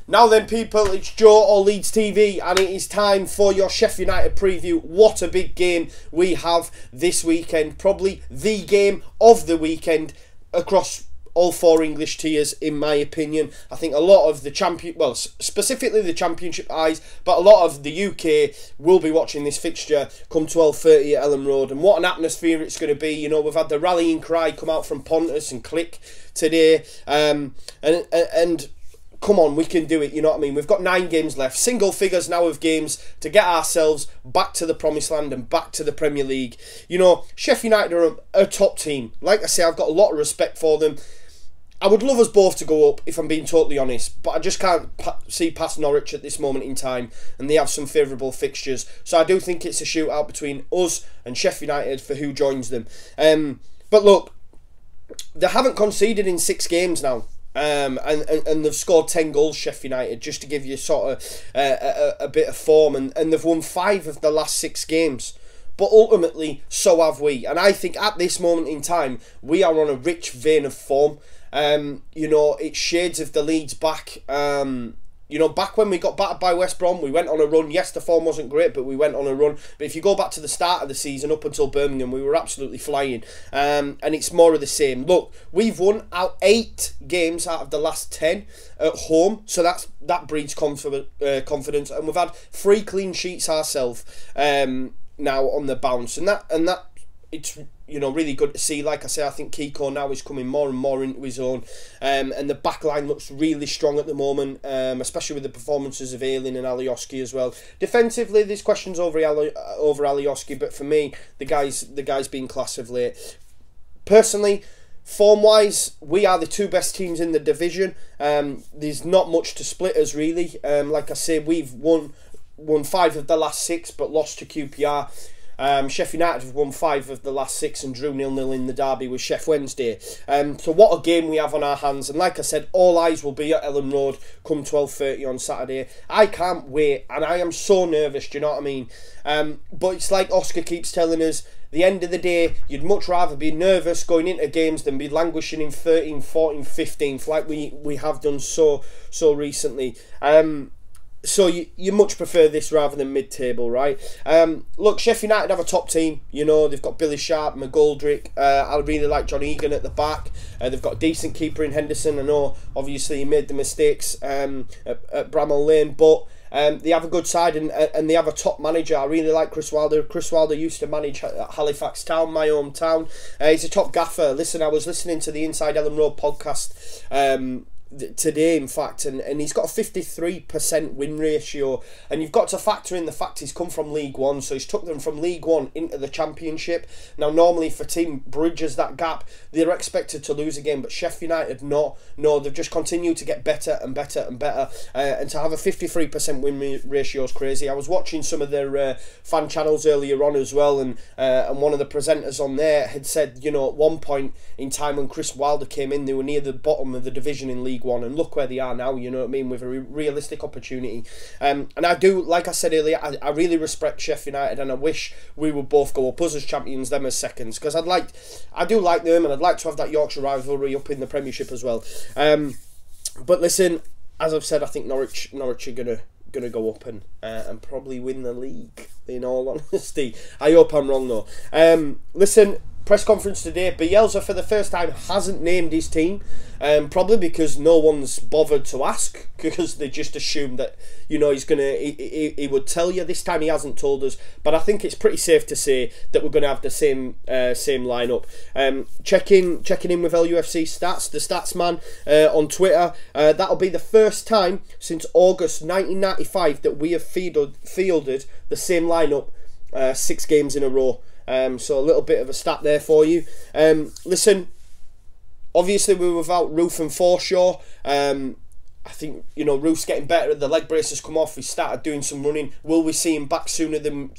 Now then, people, it's Joe or Leeds TV, and it is time for your Sheffield United preview. What a big game we have this weekend. Probably the game of the weekend across all four English tiers, in my opinion. I think a lot of the specifically the Championship eyes, but a lot of the UK will be watching this fixture come 12:30 at Elland Road. And what an atmosphere it's going to be. You know, we've had the rallying cry come out from Pontus and Click today, and come on, we can do it, you know what I mean? We've got 9 games left, single figures now of games to get ourselves back to the promised land and back to the Premier League. You know, Sheffield United are a top team. Like I say, I've got a lot of respect for them. I would love us both to go up, if I'm being totally honest, but I just can't see past Norwich at this moment in time, and they have some favourable fixtures. So I do think it's a shootout between us and Sheffield United for who joins them. But look, they haven't conceded in 6 games now. And they've scored 10 goals, Sheffield United, just to give you sort of a bit of form, and they've won 5 of the last 6 games. But ultimately, so have we. And I think at this moment in time, we are on a rich vein of form. You know, it's shades of the Leeds back. You know, back when we got battered by West Brom, we went on a run. Yes, the form wasn't great, but we went on a run. But if you go back to the start of the season, up until Birmingham, we were absolutely flying. And it's more of the same. Look, we've won 8 games out of the last 10 at home, so that breeds confidence. And we've had 3 clean sheets ourselves now on the bounce, and that it's, you know, really good to see. Like I say, I think Kiko now is coming more and more into his own, and the back line looks really strong at the moment, especially with the performances of Ayling and Alioski as well. Defensively, there's questions over Alioski, but for me, the guy's been class of late. Personally, form-wise, we are the 2 best teams in the division. There's not much to split us, really. Like I say, we've won 5 of the last 6, but lost to QPR. Sheffield United have won 5 of the last 6 and drew 0-0 in the derby with Sheff Wednesday. So what a game we have on our hands. And like I said, all eyes will be at Elland Road come 12:30 on Saturday. I can't wait, and I am so nervous, do you know what I mean? But it's like Oscar keeps telling us, the end of the day, you'd much rather be nervous going into games than be languishing in 13th, 14th, 15th like we have done so recently. So you much prefer this rather than mid-table, right? Look, Sheffield United have a top team. You know, they've got Billy Sharp, McGoldrick. I really like John Egan at the back. They've got a decent keeper in Henderson. I know, obviously, he made the mistakes at Bramall Lane, but they have a good side, and they have a top manager. I really like Chris Wilder. Chris Wilder used to manage Halifax Town, my hometown. He's a top gaffer. Listen, I was listening to the Inside Elland Road podcast today, in fact, and he's got a 53% win ratio, and you've got to factor in the fact he's come from League One, so he's took them from League One into the Championship. Now, normally if a team bridges that gap, they're expected to lose again, but Sheffield United, no, they've just continued to get better and better and better, and to have a 53% win ratio is crazy. I was watching some of their fan channels earlier on as well, and one of the presenters on there had said, you know, at one point in time when Chris Wilder came in, they were near the bottom of the division in League One, and look where they are now, you know what I mean, with a realistic opportunity. And I do, like I said earlier, I really respect Sheffield United, and I wish we would both go up, us as champions, them as seconds, because I do like them, and I'd like to have that Yorkshire rivalry up in the Premiership as well. But listen, as I've said, I think Norwich are gonna go up and probably win the league, in all honesty. I hope I'm wrong though. Listen, press conference today, Bielsa for the first time hasn't named his team, probably because no one's bothered to ask, because they just assume that, you know, he would tell you. This time he hasn't told us, but I think it's pretty safe to say that we're going to have the same lineup. Checking in with LUFC stats, the stats man on Twitter. That'll be the first time since August 1995 that we have fielded the same lineup 6 games in a row. So a little bit of a stat there for you. Listen, obviously we were without Roof and Forshaw. I think, you know, Roof's getting better. The leg brace has come off. He started doing some running. Will we see him back sooner than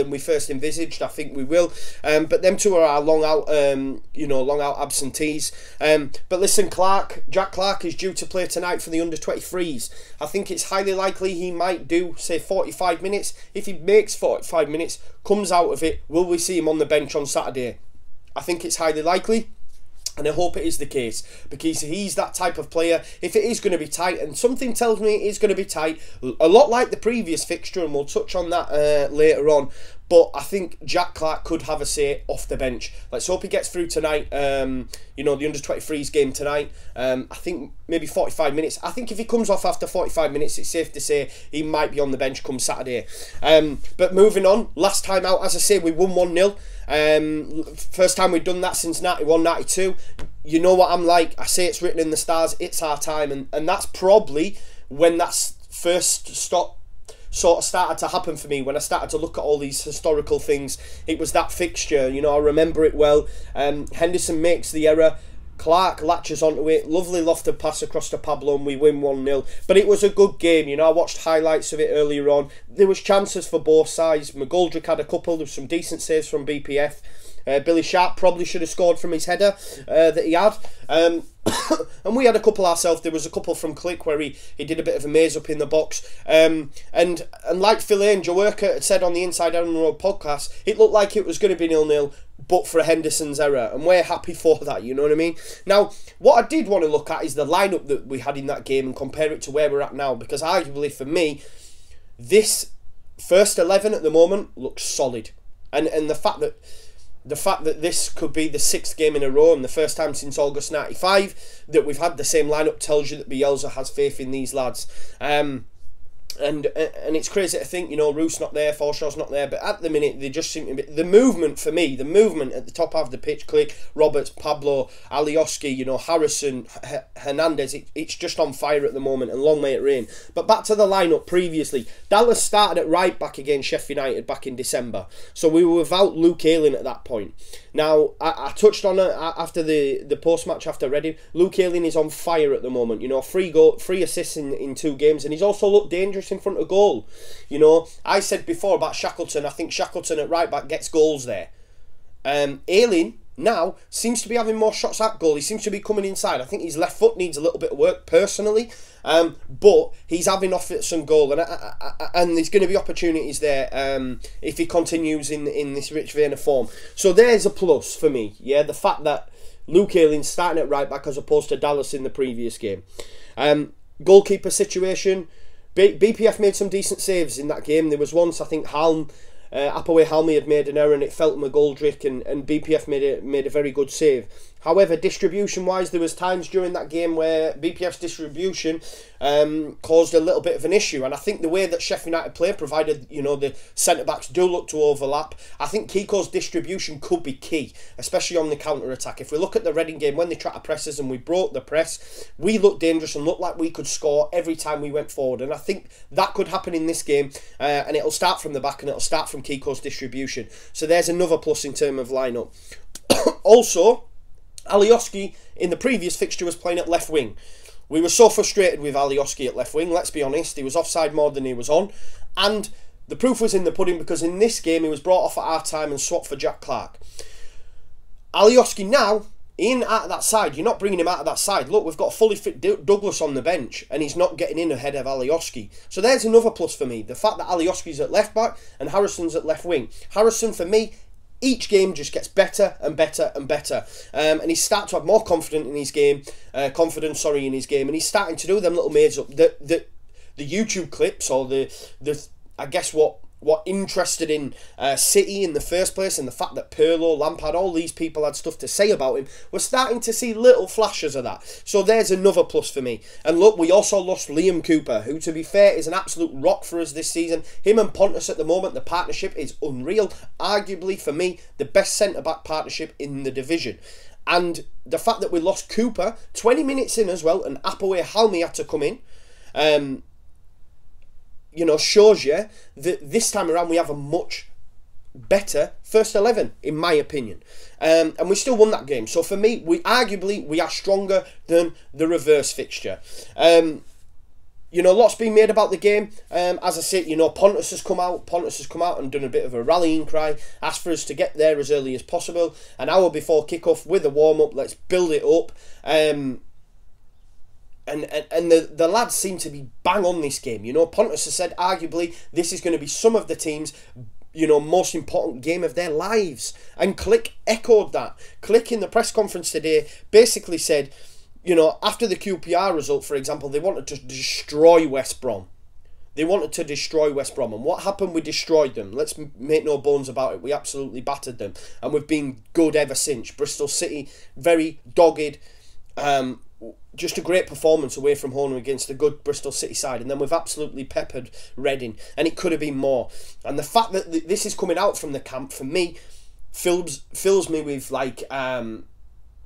we first envisaged? I think we will. But them two are our long out absentees. But listen, Jack Clark is due to play tonight for the under-23s. I think it's highly likely he might do, say, 45 minutes. If he makes 45 minutes, comes out of it, will we see him on the bench on Saturday? I think it's highly likely. And I hope it is the case, because he's that type of player. If it is going to be tight, and something tells me it is going to be tight, a lot like the previous fixture, and we'll touch on that later on, but I think Jack Clark could have a say off the bench. Let's hope he gets through tonight. You know, the under-23s game tonight. I think maybe 45 minutes. I think if he comes off after 45 minutes, it's safe to say he might be on the bench come Saturday. But moving on, last time out, as I say, we won 1-0. First time we've done that since 91-92. You know what I'm like. I say it's written in the stars. It's our time, and that's probably when that's first sort of started to happen for me, when I started to look at all these historical things. It was that fixture, you know, I remember it well. Henderson makes the error, Clark latches onto it, lovely lofted pass across to Pablo, and we win 1-0. But it was a good game, you know. I watched highlights of it earlier on. There was chances for both sides. McGoldrick had a couple, there was some decent saves from BPF. Billy Sharp probably should have scored from his header that he had. And we had a couple ourselves. There was a couple from Click where he did a bit of a maze up in the box. And like Phil and Joe Urquhart had said on the Inside Elm Road podcast, it looked like it was going to be 0-0, but for a Henderson's error. And we're happy for that, you know what I mean? Now, what I did want to look at is the lineup that we had in that game and compare it to where we're at now. Because arguably for me, this first 11 at the moment looks solid. And the fact that this could be the 6th game in a row and the first time since August 95 that we've had the same lineup tells you that Bielsa has faith in these lads. And it's crazy to think, you know, Roos not there, Forshaw's not there, but at the minute they just seem to be, the movement for me, the movement at the top half of the pitch, Click, Roberts, Pablo, Alioski, you know, Harrison, Hernandez, it's just on fire at the moment, and long may it rain. But back to the lineup previously, Dallas started at right back against Sheffield United back in December, so we were without Luke Ayling at that point. Now, I touched on it after the post-match after Reading. Luke Ayling is on fire at the moment, you know, 3 assists in 2 games, and he's also looked dangerous in front of goal. You know, I said before about Shackleton, I think Shackleton at right back gets goals there. Ayling now seems to be having more shots at goal. He seems to be coming inside. I think his left foot needs a little bit of work personally, but he's having off it some goal, and there's going to be opportunities there if he continues in this rich vein of form. So there's a plus for me, yeah, the fact that Luke Ayling's starting at right back as opposed to Dallas in the previous game. Goalkeeper situation, BPF made some decent saves in that game. There was once, I think, Appaway Halmy had made an error and it felt McGoldrick, and BPF made a very good save. However, distribution-wise, there was times during that game where BPF's distribution caused a little bit of an issue. And I think the way that Sheffield United play, provided, you know, the centre-backs do look to overlap, I think Kiko's distribution could be key, especially on the counter-attack. If we look at the Reading game, when they tried to press us and we broke the press, we looked dangerous and looked like we could score every time we went forward. And I think that could happen in this game, and it'll start from the back and it'll start from Kiko's distribution. So there's another plus in terms of lineup. Also, Alioski in the previous fixture was playing at left wing. We were so frustrated with Alioski at left wing, let's be honest. He was offside more than he was on. And the proof was in the pudding, because in this game he was brought off at half time and swapped for Jack Clark. Alioski now, in out of that side, you're not bringing him out of that side. Look, we've got a fully fit Douglas on the bench and he's not getting in ahead of Alioski. So there's another plus for me. The fact that Alioski's at left back and Harrison's at left wing. Harrison, for me, each game just gets better and better and better, and he's starting to have more confidence in his game, and he's starting to do them little maze up. The YouTube clips, or the I guess what interested in City in the first place, and the fact that Pirlo, Lampard, all these people had stuff to say about him, we're starting to see little flashes of that. So there's another plus for me. And look, we also lost Liam Cooper, who, to be fair, is an absolute rock for us this season. Him and Pontus at the moment, the partnership is unreal. Arguably, for me, the best centre-back partnership in the division. And the fact that we lost Cooper 20 minutes in as well, and Appaway Halmy had to come in, you know, shows you that this time around we have a much better first 11, in my opinion. And we still won that game. So for me, we are stronger than the reverse fixture. You know, lots been made about the game. As I said, you know, Pontus has come out and done a bit of a rallying cry, asked for us to get there as early as possible. An hour before kickoff with a warm-up, let's build it up. And the lads seem to be bang on this game. You know, Pontus has said arguably this is going to be some of the team's, you know, most important game of their lives. And Click echoed that. Click in the press conference today basically said, you know, after the QPR result, for example, they wanted to destroy West Brom. They wanted to destroy West Brom. And what happened? We destroyed them. Let's make no bones about it. We absolutely battered them. And we've been good ever since. Bristol City, very dogged. Just a great performance away from home against a good Bristol City side. And then we've absolutely peppered Reading. And it could have been more. And the fact that this is coming out from the camp, for me, fills me with, like...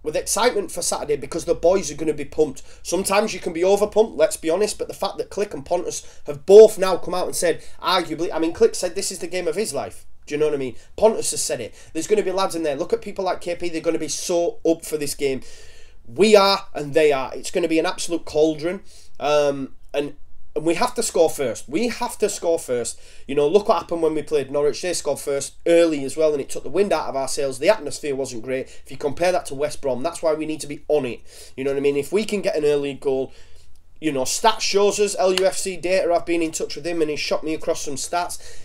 with excitement for Saturday, because the boys are going to be pumped. Sometimes you can be over pumped, let's be honest, but the fact that Click and Pontus have both now come out and said, arguably, I mean, Click said this is the game of his life. Do you know what I mean? Pontus has said it. There's going to be lads in there. Look at people like KP, they're going to be so up for this game. We are, and they are. It's going to be an absolute cauldron. And we have to score first. We have to score first. You know, look what happened when we played Norwich. They scored first early as well, and it took the wind out of our sails. The atmosphere wasn't great. If you compare that to West Brom, that's why we need to be on it. You know what I mean? If we can get an early goal, you know, stats shows us, LUFC data, I've been in touch with him and he's shot me across some stats.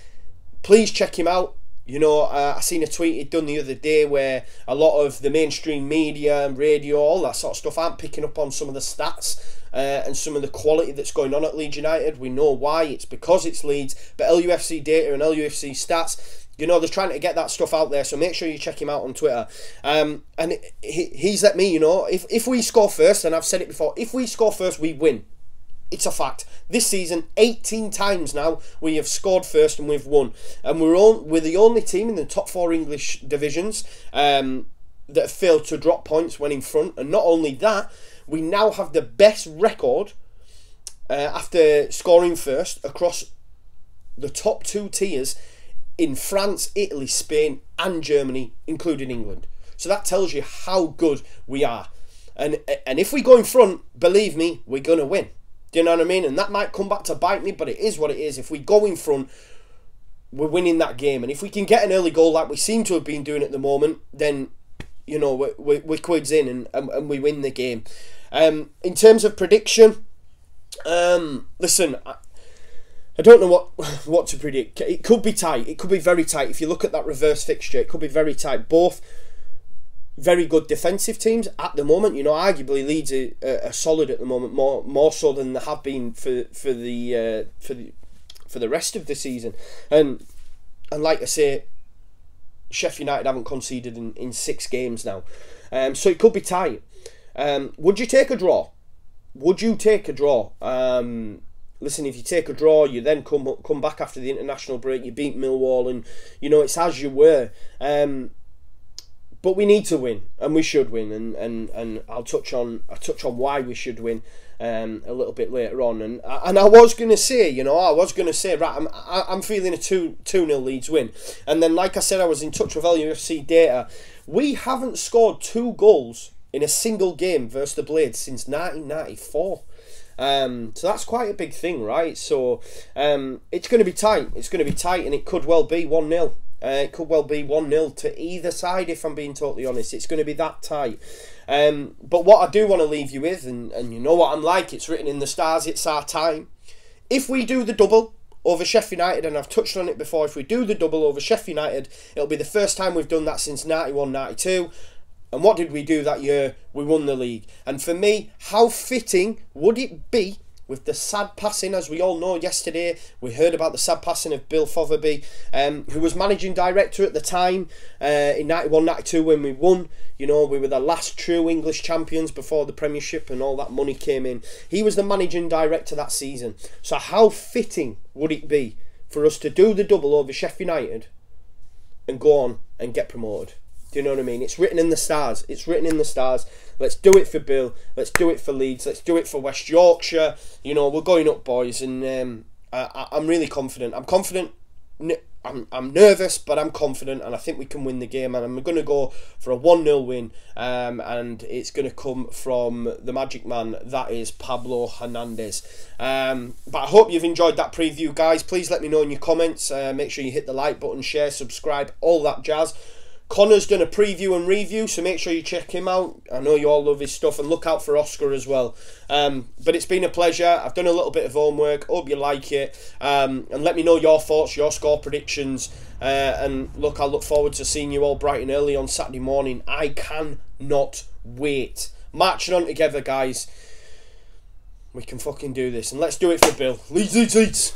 Please check him out. You know, I seen a tweet he'd done the other day where a lot of the mainstream media and radio, all that sort of stuff, aren't picking up on some of the stats and some of the quality that's going on at Leeds United. We know why. It's because it's Leeds. But LUFC data and LUFC stats, you know, they're trying to get that stuff out there. So make sure you check him out on Twitter. And he's let me, you know, if we score first, and I've said it before, if we score first, we win. It's a fact. This season, 18 times now, we have scored first and we've won. And we're the only team in the top 4 English divisions that have failed to drop points when in front. And not only that, we now have the best record after scoring first across the top 2 tiers in France, Italy, Spain and Germany, including England. So that tells you how good we are. And if we go in front, believe me, we're going to win. Do you know what I mean? And that might come back to bite me, but it is what it is. If we go in front, we're winning that game. And if we can get an early goal like we seem to have been doing at the moment, then, you know, we're quids in and we win the game. In terms of prediction, listen, I don't know what to predict. It could be tight. It could be very tight. If you look at that reverse fixture, it could be very tight. Both very good defensive teams at the moment. You know, arguably Leeds are solid at the moment, more so than they have been for the rest of the season. And like I say, Sheffield United haven't conceded in 6 games now, so it could be tight. Would you take a draw? Would you take a draw? Listen, if you take a draw, you then come back after the international break. You beat Millwall, and you know it's as you were. But we need to win, and we should win, and I'll touch on why we should win a little bit later on. And I was gonna say, you know, right, I'm feeling a 2-0 Leeds win. And then, like I said, I was in touch with LUFC data. We haven't scored 2 goals in a single game versus the Blades since 1994. So that's quite a big thing, right? So it's going to be tight. It's going to be tight, and it could well be 1-0. It could well be 1-0 to either side, if I'm being totally honest. It's going to be that tight. But what I do want to leave you with, and you know what I'm like, it's written in the stars, it's our time. If we do the double over Sheffield United, and I've touched on it before, if we do the double over Sheffield United, it'll be the first time we've done that since 91-92. And what did we do that year? We won the league. And for me, how fitting would it be, with the sad passing, as we all know, yesterday we heard about the sad passing of Bill Fotherby, who was managing director at the time in 91-92 when we won. You know, we were the last true English champions before the Premiership and all that money came in. He was the managing director that season. So how fitting would it be for us to do the double over Sheffield United and go on and get promoted? Do you know what I mean? It's written in the stars. It's written in the stars. Let's do it for Bill. Let's do it for Leeds. Let's do it for West Yorkshire. You know, we're going up, boys. And I'm really confident. I'm confident. I'm nervous, but I'm confident. And I think we can win the game. And I'm going to go for a 1-0 win. And it's going to come from the magic man. That is Pablo Hernandez. But I hope you've enjoyed that preview, guys. Please let me know in your comments. Make sure you hit the like button, share, subscribe, all that jazz. Conor's done a preview and review, so make sure you check him out. I know you all love his stuff, and look out for Oscar as well. But it's been a pleasure. I've done a little bit of homework. Hope you like it. And let me know your thoughts, your score predictions. And look, I look forward to seeing you all bright and early on Saturday morning. I cannot wait. Marching on together, guys. We can fucking do this. And let's do it for Bill. Leeds, Leeds, Leeds.